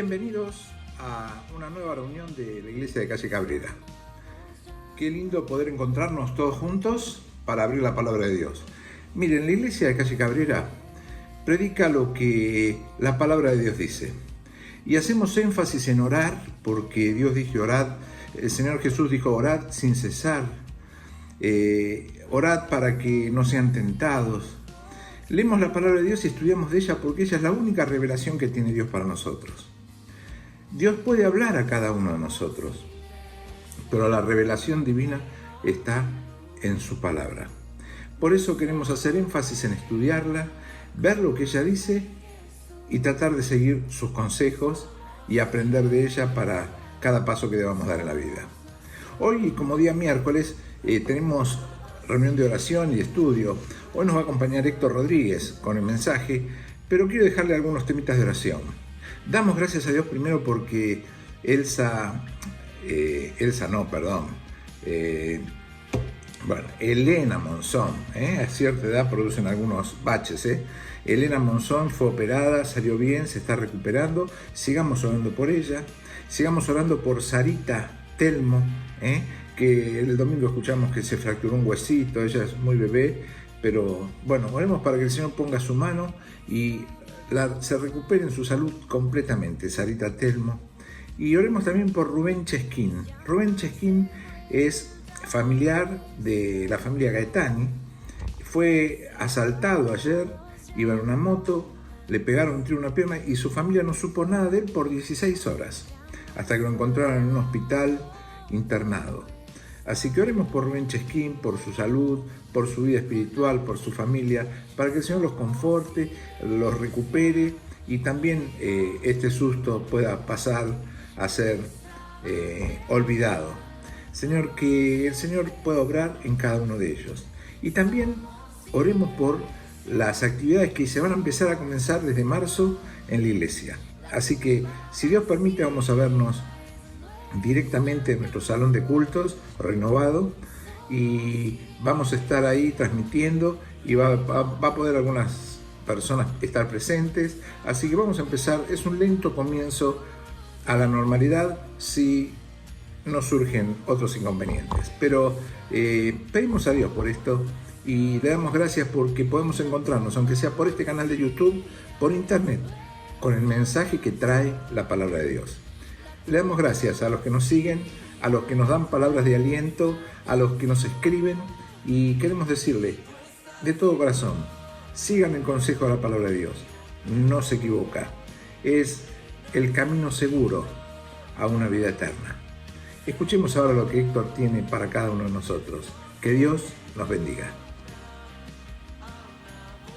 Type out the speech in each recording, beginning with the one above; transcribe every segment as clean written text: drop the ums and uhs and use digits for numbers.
Bienvenidos a una nueva reunión de la Iglesia de Calle Cabrera. Qué lindo poder encontrarnos todos juntos para abrir la palabra de Dios. Miren, la Iglesia de Calle Cabrera predica lo que la palabra de Dios dice. Y hacemos énfasis en orar, porque Dios dijo orad, el Señor Jesús dijo orad sin cesar, orad para que no sean tentados. Leemos la palabra de Dios y estudiamos de ella porque ella es la única revelación que tiene Dios para nosotros. Dios puede hablar a cada uno de nosotros, pero la revelación divina está en su palabra. Por eso queremos hacer énfasis en estudiarla, ver lo que ella dice y tratar de seguir sus consejos y aprender de ella para cada paso que debamos dar en la vida. Hoy, como día miércoles, tenemos reunión de oración y estudio. Hoy nos va a acompañar Héctor Rodríguez con el mensaje, pero quiero dejarle algunos temitas de oración. Damos gracias a Dios primero porque Elena Monzón, a cierta edad producen algunos baches. Elena Monzón fue operada, salió bien, se está recuperando. Sigamos orando por ella. Sigamos orando por Sarita Telmo, que el domingo escuchamos que se fracturó un huesito. Ella es muy bebé, pero bueno, oremos para que el Señor ponga su mano y se recupere en su salud completamente, Sarita Telmo. Y oremos también por Rubén Chesquín. Rubén Chesquín es familiar de la familia Gaetani. Fue asaltado ayer, iba en una moto, le pegaron un tiro en una pierna y su familia no supo nada de él por 16 horas, hasta que lo encontraron en un hospital internado. Así que oremos por Rubén Chesquín, por su salud, por su vida espiritual, por su familia, para que el Señor los conforte, los recupere y también este susto pueda pasar a ser olvidado. Señor, que el Señor pueda obrar en cada uno de ellos. Y también oremos por las actividades que se van a empezar a comenzar desde marzo en la iglesia. Así que, si Dios permite, vamos a vernos directamente en nuestro salón de cultos renovado y vamos a estar ahí transmitiendo y va a poder algunas personas estar presentes, así que vamos a empezar. Es un lento comienzo a la normalidad si no surgen otros inconvenientes, pero pedimos a Dios por esto y le damos gracias porque podemos encontrarnos, aunque sea por este canal de YouTube, por internet, con el mensaje que trae la palabra de Dios. Le damos gracias a los que nos siguen, a los que nos dan palabras de aliento, a los que nos escriben, y queremos decirle de todo corazón, sigan el consejo de la palabra de Dios, no se equivoca, es el camino seguro a una vida eterna. Escuchemos ahora lo que Héctor tiene para cada uno de nosotros. Que Dios nos bendiga.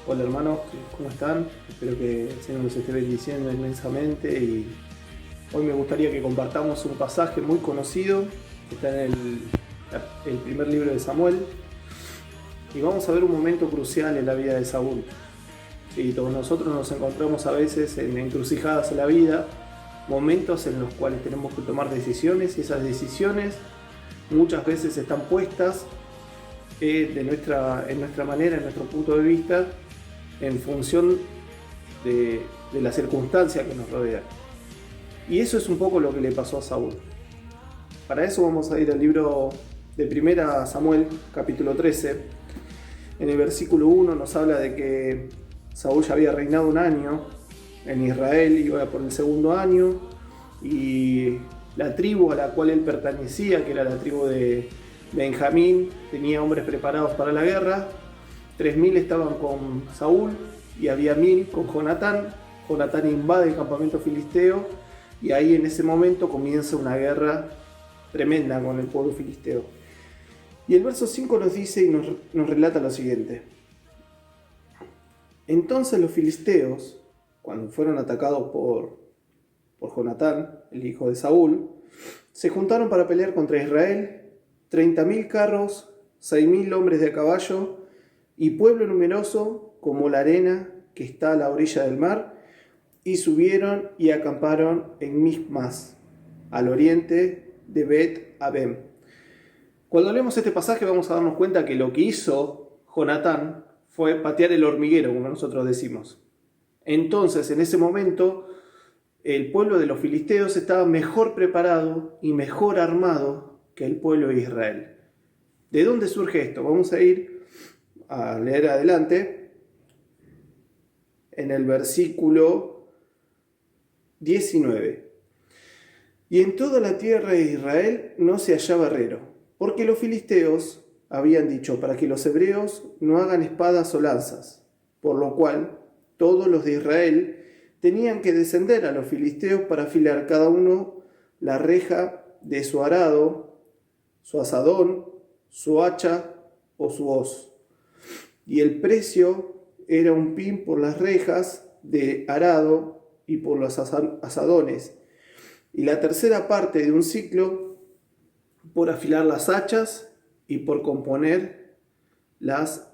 Hola hermanos, ¿cómo están? Espero que el Señor nos esté bendiciendo inmensamente y hoy me gustaría que compartamos un pasaje muy conocido que está en el primer libro de Samuel y vamos a ver un momento crucial en la vida de Saúl. Sí, todos nosotros nos encontramos a veces en encrucijadas en la vida, momentos en los cuales tenemos que tomar decisiones y esas decisiones muchas veces están puestas en nuestra manera, en nuestro punto de vista, en función de la circunstancia que nos rodea. Y eso es un poco lo que le pasó a Saúl. Para eso vamos a ir al libro de 1 Samuel, capítulo 13. En el versículo 1 nos habla de que Saúl ya había reinado un año en Israel, iba por el segundo año, y la tribu a la cual él pertenecía, que era la tribu de Benjamín, tenía hombres preparados para la guerra. 3.000 estaban con Saúl y había 1.000 con Jonatán. Jonatán invade el campamento filisteo y ahí en ese momento comienza una guerra tremenda con el pueblo filisteo. Y el verso 5 nos dice y nos relata lo siguiente. Entonces los filisteos, cuando fueron atacados por Jonatán, el hijo de Saúl, se juntaron para pelear contra Israel, 30.000 carros, 6.000 hombres de a caballo y pueblo numeroso como la arena que está a la orilla del mar, y subieron y acamparon en Mismas, al oriente de Bet-Abem. Cuando leemos este pasaje vamos a darnos cuenta que lo que hizo Jonatán fue patear el hormiguero, como nosotros decimos. Entonces, en ese momento, el pueblo de los filisteos estaba mejor preparado y mejor armado que el pueblo de Israel. ¿De dónde surge esto? Vamos a ir a leer adelante en el versículo 19. Y en toda la tierra de Israel no se hallaba herrero, porque los filisteos habían dicho para que los hebreos no hagan espadas o lanzas, por lo cual todos los de Israel tenían que descender a los filisteos para afilar cada uno la reja de su arado, su azadón, su hacha o su hoz. Y el precio era un pin por las rejas de arado y por los azadones, y la tercera parte de un ciclo por afilar las hachas y por componer las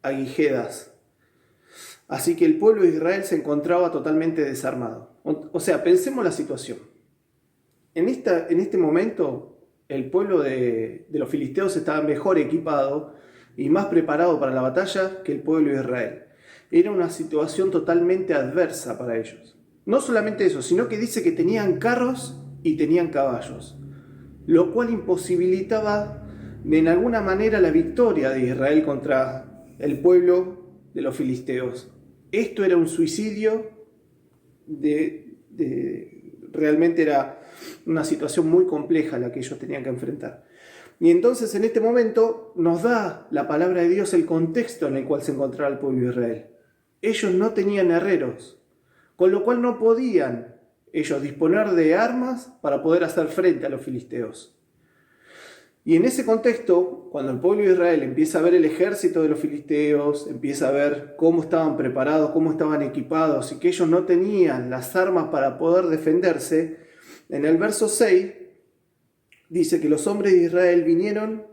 aguijedas. Así que el pueblo de Israel se encontraba totalmente desarmado. O sea, pensemos la situación. En este momento, el pueblo de los filisteos estaba mejor equipado y más preparado para la batalla que el pueblo de Israel. Era una situación totalmente adversa para ellos. No solamente eso, sino que dice que tenían carros y tenían caballos, lo cual imposibilitaba en alguna manera la victoria de Israel contra el pueblo de los filisteos. Esto era un suicidio, realmente era una situación muy compleja la que ellos tenían que enfrentar. Y entonces en este momento nos da la palabra de Dios el contexto en el cual se encontraba el pueblo de Israel. Ellos no tenían herreros, con lo cual no podían ellos disponer de armas para poder hacer frente a los filisteos. Y en ese contexto, cuando el pueblo de Israel empieza a ver el ejército de los filisteos, empieza a ver cómo estaban preparados, cómo estaban equipados y que ellos no tenían las armas para poder defenderse, en el verso 6 dice que los hombres de Israel vieron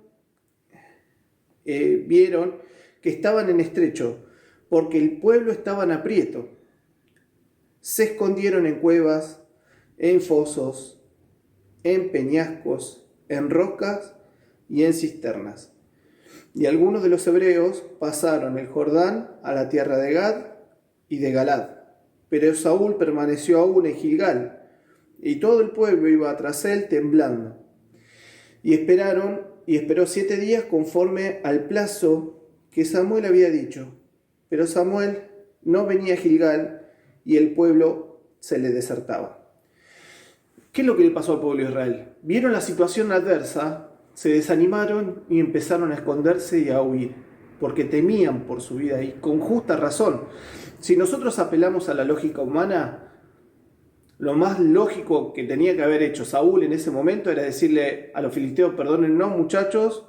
que estaban en estrecho, porque el pueblo estaba en aprieto. Se escondieron en cuevas, en fosos, en peñascos, en rocas y en cisternas. Y algunos de los hebreos pasaron el Jordán a la tierra de Gad y de Galad. Pero Saúl permaneció aún en Gilgal, y todo el pueblo iba tras él temblando. Y esperó 7 días conforme al plazo que Samuel había dicho. Pero Samuel no venía a Gilgal, y el pueblo se le desertaba. ¿Qué es lo que le pasó al pueblo de Israel? Vieron la situación adversa, se desanimaron y empezaron a esconderse y a huir, porque temían por su vida, y con justa razón. Si nosotros apelamos a la lógica humana, lo más lógico que tenía que haber hecho Saúl en ese momento era decirle a los filisteos: perdónennos, muchachos,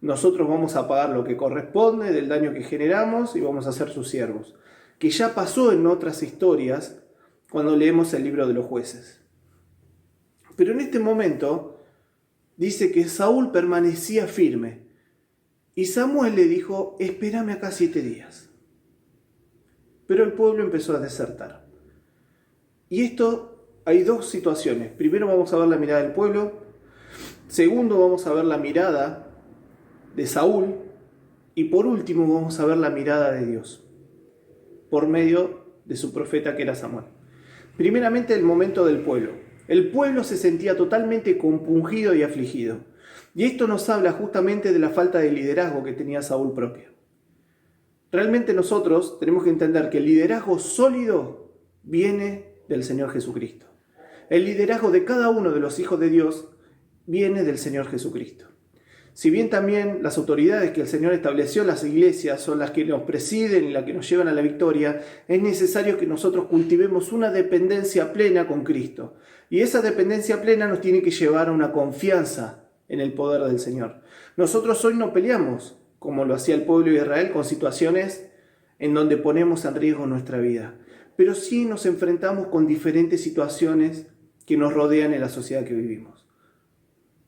nosotros vamos a pagar lo que corresponde del daño que generamos y vamos a ser sus siervos. Que ya pasó en otras historias cuando leemos el libro de los jueces. Pero en este momento dice que Saúl permanecía firme y Samuel le dijo: espérame acá 7 días. Pero el pueblo empezó a desertar. Y esto, hay 2 situaciones. Primero vamos a ver la mirada del pueblo. Segundo vamos a ver la mirada de Saúl. Y por último vamos a ver la mirada de Dios, por medio de su profeta que era Samuel. Primeramente el momento del pueblo. El pueblo se sentía totalmente compungido y afligido. Y esto nos habla justamente de la falta de liderazgo que tenía Saúl propio. Realmente nosotros tenemos que entender que el liderazgo sólido viene del Señor Jesucristo. El liderazgo de cada uno de los hijos de Dios viene del Señor Jesucristo. Si bien también las autoridades que el Señor estableció, las iglesias, son las que nos presiden y las que nos llevan a la victoria, es necesario que nosotros cultivemos una dependencia plena con Cristo. Y esa dependencia plena nos tiene que llevar a una confianza en el poder del Señor. Nosotros hoy no peleamos, como lo hacía el pueblo de Israel, con situaciones en donde ponemos en riesgo nuestra vida. Pero sí nos enfrentamos con diferentes situaciones que nos rodean en la sociedad que vivimos.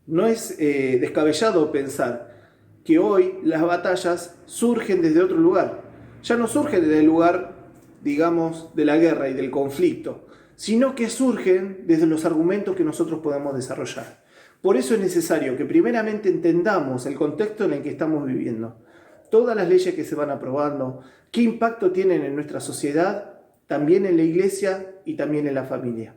No es descabellado pensar que hoy las batallas surgen desde otro lugar. Ya no surgen desde el lugar, digamos, de la guerra y del conflicto, sino que surgen desde los argumentos que nosotros podemos desarrollar. Por eso es necesario que primeramente entendamos el contexto en el que estamos viviendo, todas las leyes que se van aprobando, qué impacto tienen en nuestra sociedad, también en la iglesia y también en la familia.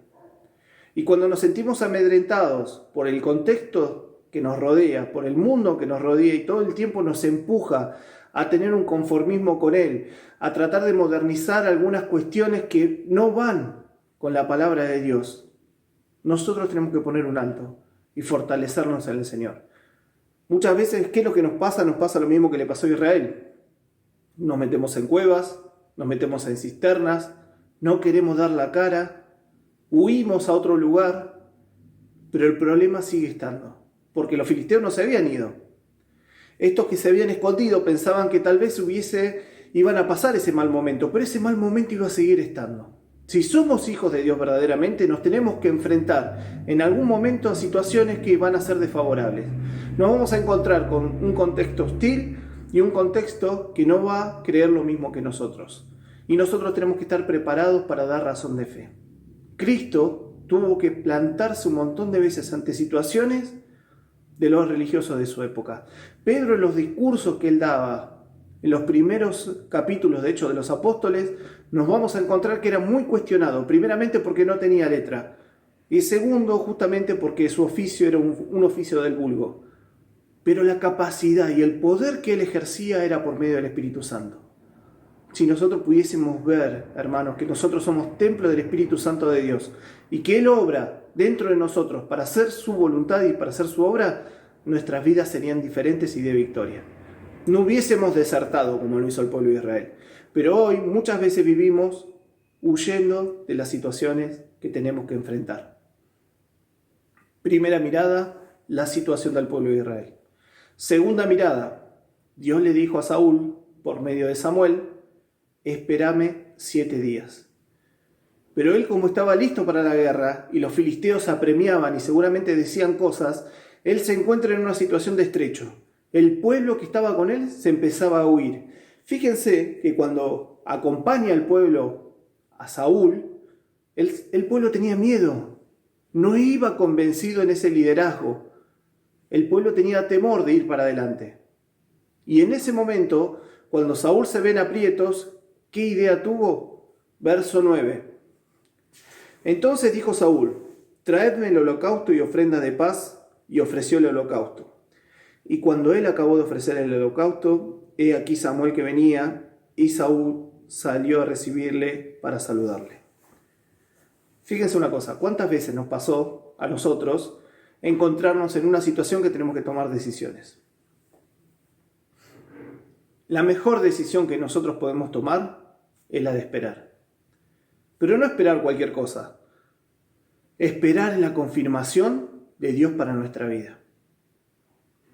Y cuando nos sentimos amedrentados por el contexto que nos rodea, por el mundo que nos rodea y todo el tiempo nos empuja a tener un conformismo con él, a tratar de modernizar algunas cuestiones que no van con la palabra de Dios, nosotros tenemos que poner un alto y fortalecernos en el Señor. Muchas veces, ¿qué es lo que nos pasa? Nos pasa lo mismo que le pasó a Israel. Nos metemos en cuevas, nos metemos en cisternas, no queremos dar la cara, huimos a otro lugar, pero el problema sigue estando, porque los filisteos no se habían ido. Estos que se habían escondido pensaban que tal vez iban a pasar ese mal momento, pero ese mal momento iba a seguir estando. Si somos hijos de Dios verdaderamente, nos tenemos que enfrentar en algún momento a situaciones que van a ser desfavorables. Nos vamos a encontrar con un contexto hostil y un contexto que no va a creer lo mismo que nosotros. Y nosotros tenemos que estar preparados para dar razón de fe. Cristo tuvo que plantarse un montón de veces ante situaciones de los religiosos de su época. Pedro, en los discursos que él daba, en los primeros capítulos, de hecho, de los apóstoles, nos vamos a encontrar que era muy cuestionado, primeramente porque no tenía letra, y segundo, justamente porque su oficio era un oficio del vulgo. Pero la capacidad y el poder que él ejercía era por medio del Espíritu Santo. Si nosotros pudiésemos ver, hermanos, que nosotros somos templo del Espíritu Santo de Dios y que Él obra dentro de nosotros para hacer su voluntad y para hacer su obra, nuestras vidas serían diferentes y de victoria. No hubiésemos desertado como lo hizo el pueblo de Israel. Pero hoy muchas veces vivimos huyendo de las situaciones que tenemos que enfrentar. Primera mirada, la situación del pueblo de Israel. Segunda mirada, Dios le dijo a Saúl, por medio de Samuel, espérame 7 días. Pero él, como estaba listo para la guerra y los filisteos apremiaban y seguramente decían cosas, él se encuentra en una situación de estrecho. El pueblo que estaba con él se empezaba a huir. Fíjense que cuando acompaña al pueblo a Saúl, el pueblo tenía miedo, no iba convencido en ese liderazgo. El pueblo tenía temor de ir para adelante. Y en ese momento, cuando Saúl se ve en aprietos, ¿qué idea tuvo? Verso 9. Entonces dijo Saúl, traedme el holocausto y ofrenda de paz, y ofreció el holocausto. Y cuando él acabó de ofrecer el holocausto, he aquí Samuel que venía, y Saúl salió a recibirle para saludarle. Fíjense una cosa, ¿cuántas veces nos pasó a nosotros encontrarnos en una situación que tenemos que tomar decisiones? La mejor decisión que nosotros podemos tomar es la de esperar. Pero no esperar cualquier cosa. Esperar en la confirmación de Dios para nuestra vida.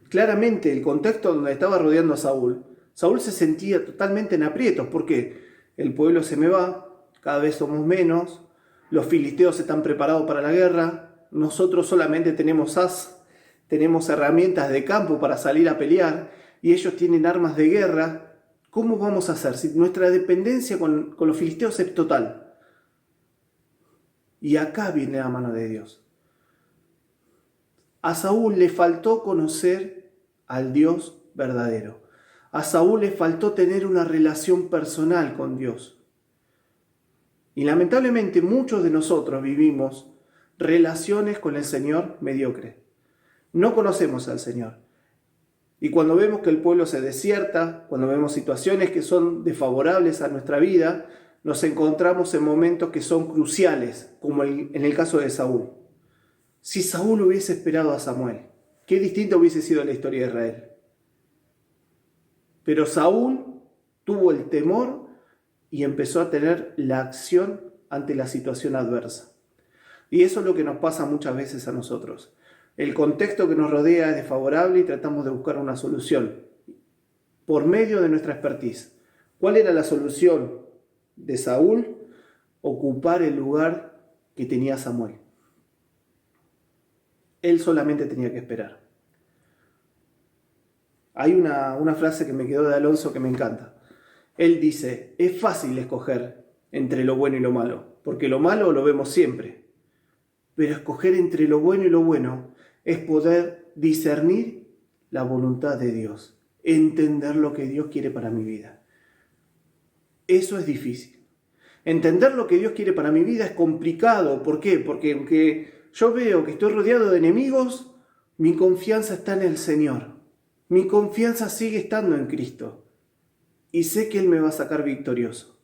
Claramente, el contexto donde estaba rodeando a Saúl, Saúl se sentía totalmente en aprietos. porque el pueblo se me va, cada vez somos menos, los filisteos están preparados para la guerra, nosotros solamente tenemos herramientas de campo para salir a pelear, y ellos tienen armas de guerra. ¿Cómo vamos a hacer si nuestra dependencia con los filisteos es total? Y acá viene la mano de Dios. A Saúl le faltó conocer al Dios verdadero. A Saúl le faltó tener una relación personal con Dios. Y lamentablemente muchos de nosotros vivimos relaciones con el Señor mediocres. No conocemos al Señor. Y cuando vemos que el pueblo se desierta, cuando vemos situaciones que son desfavorables a nuestra vida, nos encontramos en momentos que son cruciales, como en el caso de Saúl. Si Saúl hubiese esperado a Samuel, qué distinta hubiese sido la historia de Israel. Pero Saúl tuvo el temor y empezó a tener la acción ante la situación adversa. Y eso es lo que nos pasa muchas veces a nosotros. El contexto que nos rodea es desfavorable y tratamos de buscar una solución por medio de nuestra expertise. ¿Cuál era la solución de Saúl? Ocupar el lugar que tenía Samuel. Él solamente tenía que esperar. Hay una frase que me quedó de Alonso que me encanta. Él dice, es fácil escoger entre lo bueno y lo malo, porque lo malo lo vemos siempre. Pero escoger entre lo bueno y lo bueno es poder discernir la voluntad de Dios, entender lo que Dios quiere para mi vida. Eso es difícil. Entender lo que Dios quiere para mi vida es complicado. ¿Por qué? Porque aunque yo veo que estoy rodeado de enemigos, mi confianza está en el Señor. Mi confianza sigue estando en Cristo. Y sé que Él me va a sacar victorioso.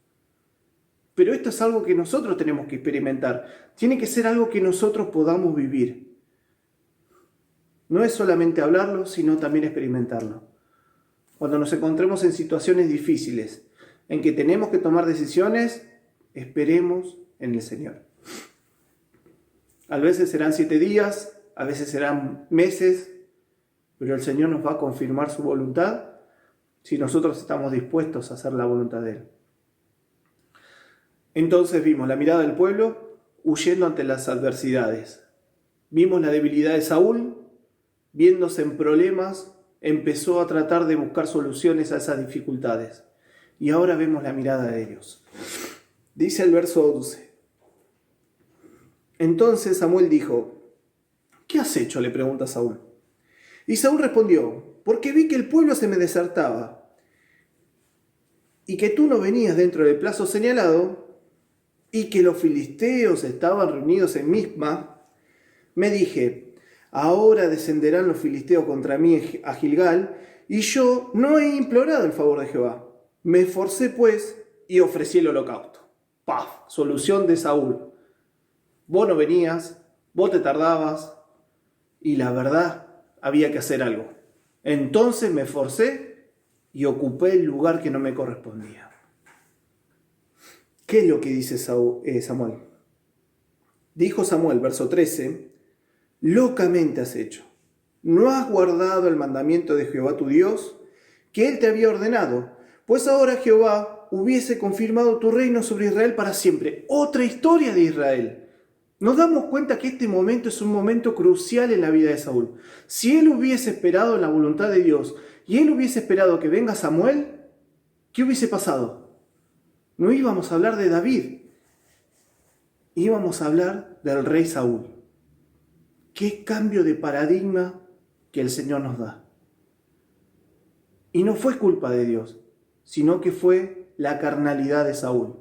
Pero esto es algo que nosotros tenemos que experimentar. Tiene que ser algo que nosotros podamos vivir. No es solamente hablarlo, sino también experimentarlo. Cuando nos encontremos en situaciones difíciles, en que tenemos que tomar decisiones, esperemos en el Señor. A veces serán 7 días, a veces serán meses, pero el Señor nos va a confirmar su voluntad si nosotros estamos dispuestos a hacer la voluntad de Él. Entonces vimos la mirada del pueblo huyendo ante las adversidades. Vimos la debilidad de Saúl, viéndose en problemas, empezó a tratar de buscar soluciones a esas dificultades. Y ahora vemos la mirada de Dios. Dice el verso 11. Entonces Samuel dijo, ¿qué has hecho?, le pregunta Saúl. Y Saúl respondió, porque vi que el pueblo se me desertaba y que tú no venías dentro del plazo señalado y que los filisteos estaban reunidos en Misma. Me dije, ahora descenderán los filisteos contra mí a Gilgal, y yo no he implorado el favor de Jehová. Me esforcé pues y ofrecí el holocausto. ¡Paf! Solución de Saúl. Vos no venías, vos te tardabas, y la verdad, había que hacer algo. Entonces me esforcé y ocupé el lugar que no me correspondía. ¿Qué es lo que dice Samuel? Dijo Samuel, verso 13, locamente has hecho. No has guardado el mandamiento de Jehová tu Dios, que Él te había ordenado, pues ahora Jehová hubiese confirmado tu reino sobre Israel para siempre. Otra historia de Israel. Nos damos cuenta que este momento es un momento crucial en la vida de Saúl. Si él hubiese esperado en la voluntad de Dios y él hubiese esperado que venga Samuel, ¿qué hubiese pasado? No íbamos a hablar de David, íbamos a hablar del rey Saúl. Qué cambio de paradigma que el Señor nos da. Y no fue culpa de Dios, sino que fue la carnalidad de Saúl.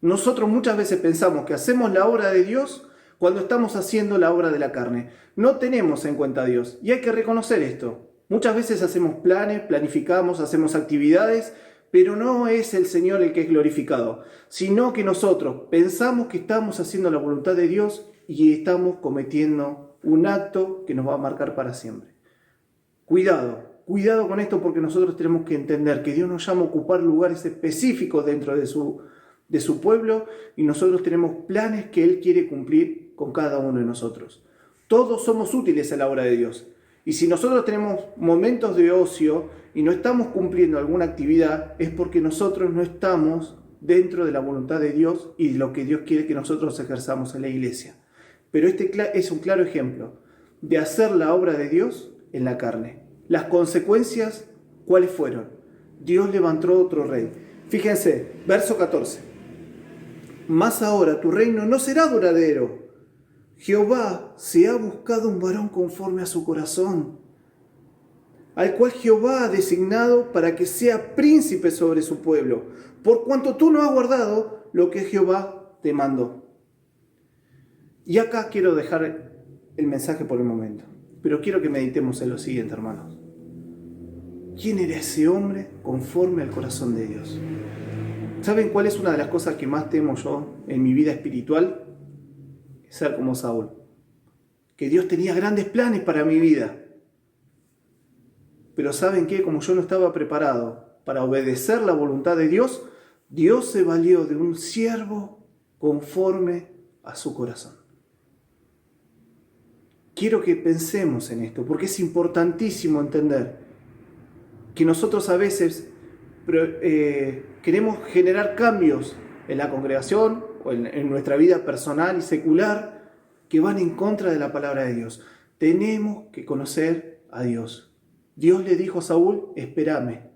Nosotros muchas veces pensamos que hacemos la obra de Dios cuando estamos haciendo la obra de la carne. No tenemos en cuenta a Dios y hay que reconocer esto. Muchas veces hacemos planes, planificamos, hacemos actividades, pero no es el Señor el que es glorificado, sino que nosotros pensamos que estamos haciendo la voluntad de Dios y estamos cometiendo un acto que nos va a marcar para siempre. Cuidado con esto, porque nosotros tenemos que entender que Dios nos llama a ocupar lugares específicos dentro de su pueblo y nosotros tenemos planes que Él quiere cumplir con cada uno de nosotros. Todos somos útiles a la obra de Dios. Y si nosotros tenemos momentos de ocio y no estamos cumpliendo alguna actividad, es porque nosotros no estamos dentro de la voluntad de Dios y de lo que Dios quiere que nosotros ejerzamos en la iglesia. Pero este es un claro ejemplo de hacer la obra de Dios en la carne. Las consecuencias, ¿cuáles fueron? Dios levantó otro rey. Fíjense, verso 14. Mas ahora tu reino no será duradero. Jehová se ha buscado un varón conforme a su corazón, al cual Jehová ha designado para que sea príncipe sobre su pueblo, por cuanto tú no has guardado lo que Jehová te mandó. Y acá quiero dejar el mensaje por el momento, pero quiero que meditemos en lo siguiente, hermanos. ¿Quién era ese hombre conforme al corazón de Dios? ¿Saben cuál es una de las cosas que más temo yo en mi vida espiritual? Ser como Saúl. Que Dios tenía grandes planes para mi vida. Pero ¿saben qué? Como yo no estaba preparado para obedecer la voluntad de Dios, Dios se valió de un siervo conforme a su corazón. Quiero que pensemos en esto, porque es importantísimo entender que nosotros a veces queremos generar cambios en la congregación o en nuestra vida personal y secular que van en contra de la palabra de Dios. Tenemos que conocer a Dios. Dios le dijo a Saúl, espérame.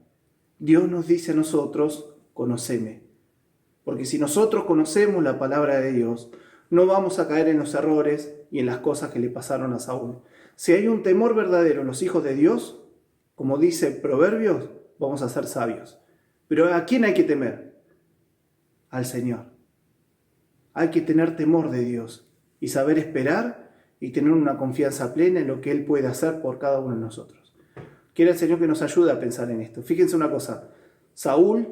Dios nos dice a nosotros, conóceme. Porque si nosotros conocemos la palabra de Dios, no vamos a caer en los errores y en las cosas que le pasaron a Saúl. Si hay un temor verdadero en los hijos de Dios, como dice Proverbios, vamos a ser sabios. Pero ¿a quién hay que temer? al Señor. Hay que tener temor de Dios y saber esperar y tener una confianza plena en lo que Él puede hacer por cada uno de nosotros. Quiere el Señor que nos ayude a pensar en esto. Fíjense una cosa, Saúl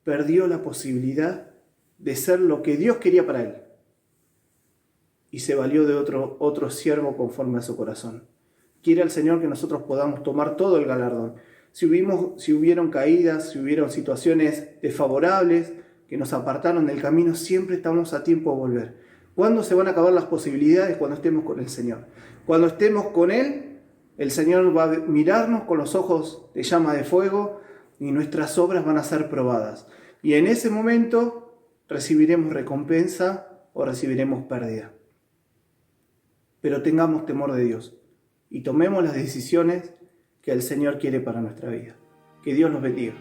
perdió la posibilidad de ser lo que Dios quería para él y se valió de otro siervo conforme a su corazón. Quiere el Señor que nosotros podamos tomar todo el galardón. Si hubieron caídas, si hubieron situaciones desfavorables que nos apartaron del camino, siempre estamos a tiempo de volver. ¿Cuándo se van a acabar las posibilidades? Cuando estemos con el Señor. Cuando estemos con Él, el Señor va a mirarnos con los ojos de llama de fuego y nuestras obras van a ser probadas. Y en ese momento recibiremos recompensa o recibiremos pérdida. Pero tengamos temor de Dios y tomemos las decisiones que el Señor quiere para nuestra vida. Que Dios los bendiga.